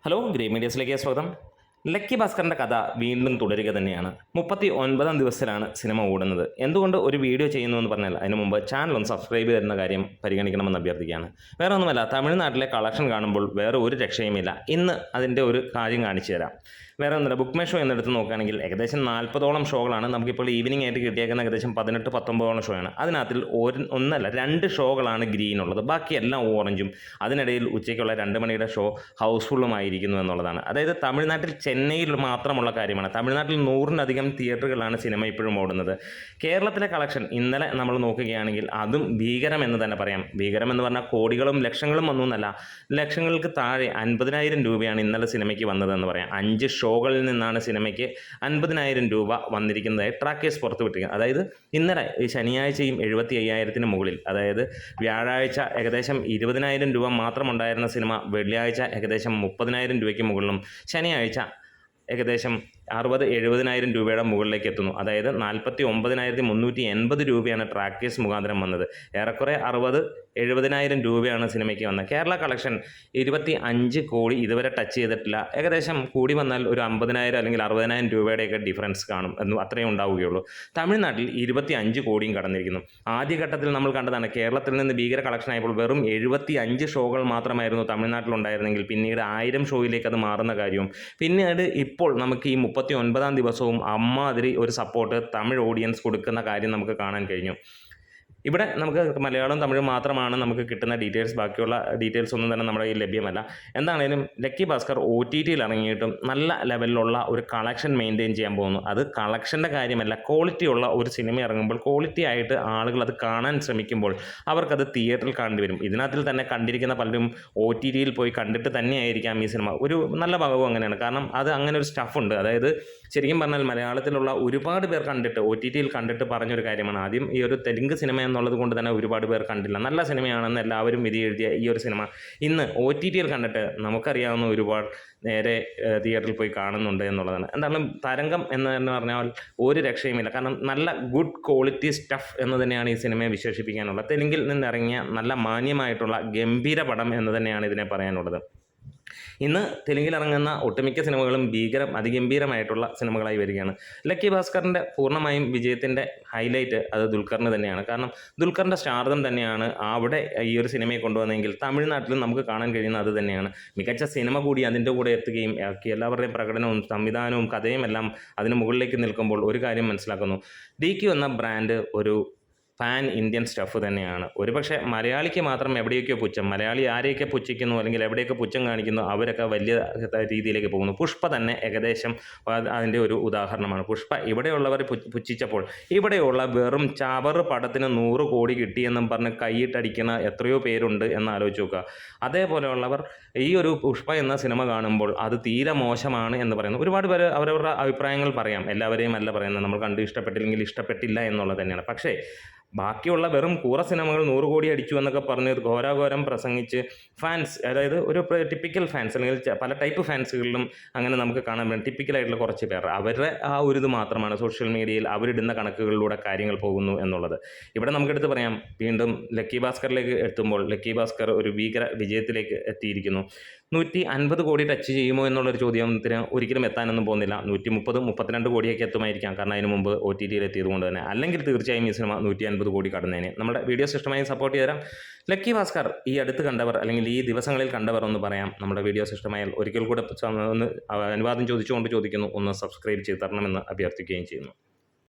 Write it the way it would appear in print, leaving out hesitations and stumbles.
Hello grey മീഡിയസിലേക്ക് സ്വാഗതം. Lucky ഭാസ്കറിൻ്റെ കഥ വീണ്ടും തുടരുക തന്നെയാണ്. 39-ാം ദിവസത്തിലാണ് സിനിമ ഓടുന്നത്. എന്തുകൊണ്ട് ഒരു വീഡിയോ ചെയ്യുന്നു എന്ന് പറഞ്ഞാൽ അതിന് മുമ്പ് ചാനൽ ഒന്ന് സബ്സ്ക്രൈബ് ചെയ്യുന്ന കാര്യം പരിഗണിക്കണമെന്ന് അഭ്യർത്ഥിക്കുകയാണ്. വേറെ ഒന്നുമല്ല, തമിഴ്നാട്ടിലെ കളക്ഷൻ കാണുമ്പോൾ വേറെ ഒരു രക്ഷയുമില്ല. ഇന്ന് അതിൻ്റെ ഒരു കാര്യം കാണിച്ചു തരാം. വേറെ ഒന്നുമില്ല, ബുക്ക് മൈ ഷോ എന്നെടുത്ത് നോക്കുകയാണെങ്കിൽ ഏകദേശം 40ഓളം ഷോകളാണ് നമുക്കിപ്പോൾ ഈവനിങ് ആയിട്ട് കിട്ടിയേക്കുന്ന. ഏകദേശം 18-19ഓളം ഷോയാണ്. അതിനകത്തിൽ ഒന്നല്ല 2 ഷോകളാണ് ഗ്രീൻ ഉള്ളത്, ബാക്കിയെല്ലാം ഓറഞ്ചും. അതിനിടയിൽ ഉച്ചയ്ക്കുള്ള 2 മണിയുടെ ഷോ ഹൗസ്ഫുള്ളുമായിരിക്കുന്നു എന്നുള്ളതാണ്. അതായത് തമിഴ്നാട്ടിൽ ചെന്നൈയിൽ മാത്രമുള്ള കാര്യമാണ്. തമിഴ്നാട്ടിൽ 100-ലധികം തിയേറ്ററുകളാണ് സിനിമ ഇപ്പോഴും ഓടുന്നത്. കേരളത്തിലെ കളക്ഷൻ ഇന്നലെ നമ്മൾ നോക്കുകയാണെങ്കിൽ അതും ഭീകരമെന്ന് തന്നെ പറയാം. ഭീകരമെന്ന് പറഞ്ഞാൽ കോടികളും ലക്ഷങ്ങളും ഒന്നുമല്ല, ലക്ഷങ്ങൾക്ക് താഴെ 50,000 രൂപയാണ് ഇന്നലെ സിനിമയ്ക്ക് വന്നതെന്ന് പറയാം. 5 ഷോകളിൽ നിന്നാണ് സിനിമയ്ക്ക് 50,000 രൂപ വന്നിരിക്കുന്നതായി ട്രാക്കേഴ്സ് പുറത്തുവിട്ടിരിക്കുന്നത്. അതായത് ഇന്നലെ ഈ ശനിയാഴ്ചയും 75,000-ന് മുകളിൽ, അതായത് വ്യാഴാഴ്ച ഏകദേശം 20,000 രൂപ മാത്രമുണ്ടായിരുന്ന സിനിമ വെള്ളിയാഴ്ച ഏകദേശം 30,000 രൂപയ്ക്ക് മുകളിലും ശനിയാഴ്ച ഏകദേശം 60,000-70,000 രൂപയുടെ മുകളിലേക്ക് എത്തുന്നു. അതായത് 49,380 രൂപയാണ് ട്രാക്കേഴ്സ് മുഖാന്തരം വന്നത്. ഏറെക്കുറെ 60,000-70,000 രൂപയാണ് സിനിമയ്ക്ക് വന്നത്. കേരള കളക്ഷൻ 25 കോടി ഇതുവരെ ടച്ച് ചെയ്തിട്ടില്ല. ഏകദേശം കൂടി വന്നാൽ ഒരു 50,000 അല്ലെങ്കിൽ 60,000 രൂപയുടെയൊക്കെ ഡിഫറൻസ് കാണും, അത്രയും ഉണ്ടാവുകയുള്ളൂ. തമിഴ്നാട്ടിൽ 25 കോടിയും കടന്നിരിക്കുന്നു. ആദ്യഘട്ടത്തിൽ നമ്മൾ കണ്ടതാണ്, കേരളത്തിൽ നിന്ന് ഭീകര കളക്ഷൻ ആയപ്പോൾ വെറും 75 ഷോകൾ മാത്രമായിരുന്നു തമിഴ്നാട്ടിലുണ്ടായിരുന്നെങ്കിൽ പിന്നീട് 1000 ഷോയിലേക്ക് അത് മാറുന്ന കാര്യവും. പിന്നീട് ഇപ്പോൾ നമുക്ക് ഈ 39-ാം ദിവസവും അമ്മാതിരി ഒരു സപ്പോർട്ട് തമിഴ് ഓഡിയൻസ് കൊടുക്കുന്ന കാര്യം നമുക്ക് കാണാൻ കഴിഞ്ഞു. ഇവിടെ നമുക്ക് മലയാളം തമിഴും മാത്രമാണ് നമുക്ക് കിട്ടുന്ന ഡീറ്റെയിൽസ്. ബാക്കിയുള്ള ഡീറ്റെയിൽസ് ഒന്നും തന്നെ നമ്മുടെ കയ്യിൽ ലഭ്യമല്ല. എന്താണേലും ലക്കി ഭാസ്കർ OTTയിൽ ഇറങ്ങിയിട്ടും നല്ല ലെവലിലുള്ള ഒരു കളക്ഷൻ മെയിൻറ്റെയിൻ ചെയ്യാൻ പോകുന്നു. അത് കളക്ഷൻ്റെ കാര്യമല്ല, ക്വാളിറ്റിയുള്ള ഒരു സിനിമ ഇറങ്ങുമ്പോൾ ക്വാളിറ്റി ആയിട്ട് ആളുകൾ അത് കാണാൻ ശ്രമിക്കുമ്പോൾ അവർക്കത് തിയേറ്ററിൽ കാണേണ്ടി വരും. ഇതിനകത്തിൽ തന്നെ കണ്ടിരിക്കുന്ന പലരും OTTയിൽ പോയി കണ്ടിട്ട് തന്നെയായിരിക്കാം ഈ സിനിമ. ഒരു നല്ല ഭാഗവും അങ്ങനെയാണ്. കാരണം അത് അങ്ങനെ ഒരു സ്റ്റഫുണ്ട്. അതായത് ശരിക്കും പറഞ്ഞാൽ മലയാളത്തിലുള്ള ഒരുപാട് പേർ കണ്ടിട്ട് OTTയിൽ കണ്ടിട്ട് പറഞ്ഞൊരു കാര്യമാണ്. ആദ്യം ഈ ഒരു തെലുങ്ക് സിനിമ എന്നുള്ളത് കൊണ്ട് തന്നെ ഒരുപാട് പേർ കണ്ടില്ല. നല്ല സിനിമയാണെന്ന് എല്ലാവരും വിധി എഴുതിയ ഈ ഒരു സിനിമ ഇന്ന് OTTയിൽ കണ്ടിട്ട് നമുക്കറിയാവുന്ന ഒരുപാട് നേരെ തിയേറ്ററിൽ പോയി കാണുന്നുണ്ട് എന്നുള്ളതാണ്. എന്തായാലും തരംഗം എന്ന് പറഞ്ഞാൽ ഒരു രക്ഷയുമില്ല. കാരണം നല്ല ഗുഡ് ക്വാളിറ്റി സ്റ്റഫ് എന്ന് തന്നെയാണ് ഈ സിനിമയെ വിശേഷിപ്പിക്കാനുള്ളത്. തെലുങ്കിൽ നിന്നിറങ്ങിയ നല്ല മാന്യമായിട്ടുള്ള ഗംഭീര പടം എന്ന് തന്നെയാണ് ഇതിനെ പറയാനുള്ളത്. ഇന്ന് തെലുങ്കിലിറങ്ങുന്ന ഒട്ടുമിക്ക സിനിമകളും അതിഗംഭീരമായിട്ടുള്ള സിനിമകളായി വരികയാണ്. ലക്കി ഭാസ്കറിൻ്റെ പൂർണ്ണമായും വിജയത്തിൻ്റെ ഹൈലൈറ്റ് അത് ദുൽഖറിന് തന്നെയാണ്. കാരണം ദുൽഖറിൻ്റെ സ്റ്റാർഡം തന്നെയാണ് അവിടെ ഈ ഒരു സിനിമയെ കൊണ്ടുവന്നെങ്കിൽ തമിഴ്നാട്ടിലും നമുക്ക് കാണാൻ കഴിയുന്ന അത് തന്നെയാണ്. മികച്ച സിനിമ കൂടി അതിൻ്റെ കൂടെ എത്തുകയും എല്ലാവരുടെയും പ്രകടനവും സംവിധാനവും കഥയും എല്ലാം അതിന് മുകളിലേക്ക് നിൽക്കുമ്പോൾ ഒരു കാര്യം മനസ്സിലാക്കുന്നു, DQ എന്ന ബ്രാൻഡ് ഒരു പാൻ ഇന്ത്യൻ സ്റ്റഫ് തന്നെയാണ്. ഒരുപക്ഷെ മലയാളിക്ക് മാത്രം എവിടെയൊക്കെയോ പുച്ഛം, മലയാളി ആരെയൊക്കെ പുച്ഛിക്കുന്നു അല്ലെങ്കിൽ എവിടെയൊക്കെ പുച്ഛം കാണിക്കുന്നു അവരൊക്കെ വലിയ രീതിയിലേക്ക് പോകുന്നു. പുഷ്പ തന്നെ ഏകദേശം അതിൻ്റെ ഒരു ഉദാഹരണമാണ്. പുഷ്പ ഇവിടെയുള്ളവർ പുച്ഛിച്ചപ്പോൾ ഇവിടെയുള്ള വെറും ചവറ് പടത്തിന് 100 കോടി കിട്ടിയെന്നും പറഞ്ഞ് കൈയിട്ടടിക്കുന്ന എത്രയോ പേരുണ്ട് എന്ന് ആലോചിച്ച് നോക്കുക. അതേപോലെയുള്ളവർ ഈ ഒരു പുഷ്പ എന്ന സിനിമ കാണുമ്പോൾ അത് തീരെ മോശമാണ് എന്ന് പറയുന്നു. ഒരുപാട് പേര് അവരവരുടെ അഭിപ്രായങ്ങൾ പറയാം, എല്ലാവരെയും അല്ല പറയുന്നത്. നമ്മൾ കണ്ട് ഇഷ്ടപ്പെട്ടില്ലെങ്കിൽ ഇഷ്ടപ്പെട്ടില്ല എന്നുള്ളത് തന്നെയാണ്. പക്ഷേ ബാക്കിയുള്ള വെറും കൂറ സിനിമകൾ 100 കോടി അടിച്ചു എന്നൊക്കെ പറഞ്ഞ് ഘോരാഘോരം പ്രസംഗിച്ച് ഫാൻസ്, അതായത് ഒരു ടിപ്പിക്കൽ ഫാൻസ് അല്ലെങ്കിൽ പല ടൈപ്പ് ഫാൻസുകളിലും അങ്ങനെ നമുക്ക് കാണാൻ പറ്റും. ടിപ്പിക്കലായിട്ടുള്ള കുറച്ച് പേർ അവരുടെ ആ ഒരു ഇത് മാത്രമാണ് സോഷ്യൽ മീഡിയയിൽ അവരിടുന്ന കണക്കുകളിലൂടെ കാര്യങ്ങൾ പോകുന്നു എന്നുള്ളത്. ഇവിടെ നമുക്കെടുത്ത് പറയാം, വീണ്ടും ലക്കി ഭാസ്കറിലേക്ക് എത്തുമ്പോൾ ലക്കി ഭാസ്കർ ഒരു ഭീകര വിജയത്തിലേക്ക് എത്തിയിരിക്കുന്നു. 150 കോടി ടച്ച് ചെയ്യുമോ എന്നുള്ളൊരു ചോദ്യത്തിന് ഒരിക്കലും എത്താനൊന്നും പോകുന്നില്ല. 130-132 കോടിയൊക്കെ എത്തുമായിരിക്കാം. കാരണം അതിന് മുമ്പ് OTTയിൽ എത്തിയത് കൊണ്ട് തന്നെ. അല്ലെങ്കിൽ തീർച്ചയായും ഈ സിനിമ 150 കോടി കടന്നേനെ. നമ്മുടെ വീഡിയോസ് ഇഷ്ടമായി സപ്പോർട്ട് ചെയ്തുതരാം. ലക്കി ഭാസ്കർ ഈ അടുത്ത് കണ്ടവർ അല്ലെങ്കിൽ ഈ ദിവസങ്ങളിൽ കണ്ടവർ ഒന്ന് പറയാം. നമ്മുടെ വീഡിയോസ് ഇഷ്ടമായാൽ ഒരിക്കൽ കൂടെ ഒന്ന് അനുവാദം ചോദിച്ചുകൊണ്ട് ചോദിക്കുന്നു, ഒന്ന് സബ്സ്ക്രൈബ് ചെയ്ത് തരണമെന്ന് അഭ്യർത്ഥിക്കുകയും ചെയ്യുന്നു.